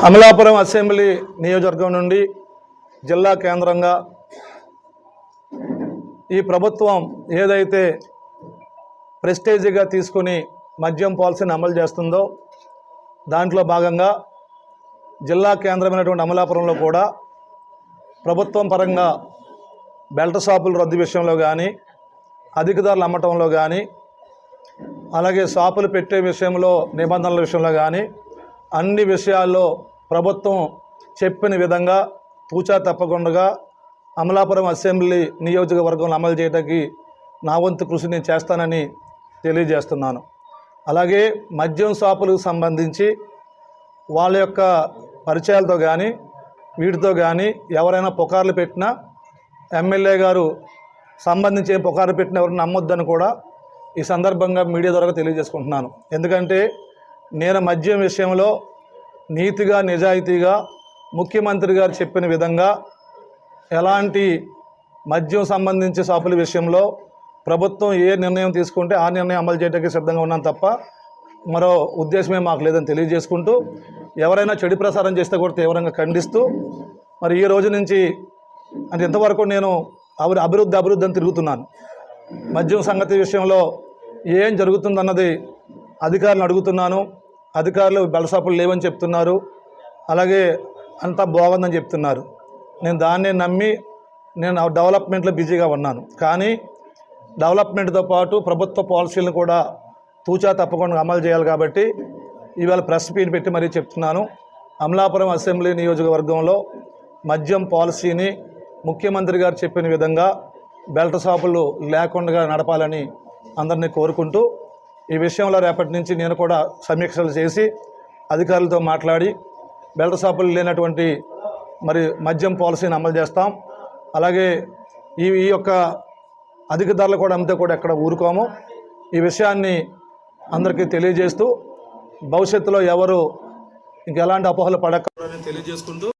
Amalapuram assembly నియోజకవర్గం నుండి జిల్లా కేంద్రంగా ఈ ప్రభుత్వం ఏదైతే ప్రెస్టేజీగా తీసుకుని మద్యం పాలసీని అమలు చేస్తుందో దాంట్లో భాగంగా జిల్లా కేంద్రమైనటువంటి అమలాపురంలో కూడా ప్రభుత్వం పరంగా బెల్ట్ షాపుల రద్దు విషయంలో కానీ అధిక ధరలు అమ్మటంలో కానీ అలాగే షాపులు పెట్టే విషయంలో నిబంధనల విషయంలో కానీ అన్ని విషయాల్లో ప్రభుత్వం చెప్పిన విధంగా తూచా తప్పకుండా అమలాపురం అసెంబ్లీ నియోజకవర్గంలో అమలు చేయడానికి నా వంతు కృషి నేను చేస్తానని తెలియజేస్తున్నాను. అలాగే మద్యం షాపులకు సంబంధించి వాళ్ళ యొక్క పరిచయాలతో కానీ వీటితో కానీ ఎవరైనా పుకార్లు పెట్టినా ఎమ్మెల్యే గారు సంబంధించి పుకార్లు పెట్టిన ఎవరిని నమ్మొద్దని కూడా ఈ సందర్భంగా మీడియా ద్వారా తెలియజేసుకుంటున్నాను. ఎందుకంటే నేను మద్యం విషయంలో నీతిగా నిజాయితీగా ముఖ్యమంత్రి గారు చెప్పిన విధంగా ఎలాంటి మద్యం సంబంధించి షాపుల విషయంలో ప్రభుత్వం ఏ నిర్ణయం తీసుకుంటే ఆ నిర్ణయం అమలు చేయడానికి సిద్ధంగా ఉన్నాను తప్ప మరో ఉద్దేశమే మాకు లేదని తెలియజేసుకుంటూ ఎవరైనా చెడు ప్రసారం చేస్తే కూడా తీవ్రంగా ఖండిస్తూ మరి ఈ రోజు నుంచి అంటే ఇంతవరకు నేను అభివృద్ధి అని తిరుగుతున్నాను. మద్యం సంగతి విషయంలో ఏం జరుగుతుందన్నది అధికారులను అడుగుతున్నాను. అధికారులు బెల్ట్ షాపులు లేవని చెప్తున్నారు, అలాగే అంతా బాగుందని చెప్తున్నారు. నేను దాన్నే నమ్మి నేను డెవలప్మెంట్లో బిజీగా ఉన్నాను. కానీ డెవలప్మెంట్తో పాటు ప్రభుత్వ పాలసీలను కూడా తూచా తప్పకుండా అమలు చేయాలి కాబట్టి ఇవాళ ప్రెస్ మీట్ పెట్టి మరీ చెప్తున్నాను. అమలాపురం అసెంబ్లీ నియోజకవర్గంలో మద్యం పాలసీని ముఖ్యమంత్రి గారు చెప్పిన విధంగా బెల్ట్ షాపులు లేకుండా నడపాలని అందరినీ కోరుకుంటూ ఈ విషయంలో రేపటి నుంచి నేను కూడా సమీక్షలు చేసి అధికారులతో మాట్లాడి బెల్ట్ షాపులు లేనటువంటి మరి మద్యం పాలసీని అమలు చేస్తాం. అలాగే ఈ యొక్క అధిక ధరలు కూడా అమ్మితే కూడా ఎక్కడ ఊరుకోము. ఈ విషయాన్ని అందరికీ తెలియజేస్తూ భవిష్యత్తులో ఎవరు ఇంకెలాంటి అపోహలు పడకూడదని తెలియజేసుకుంటూ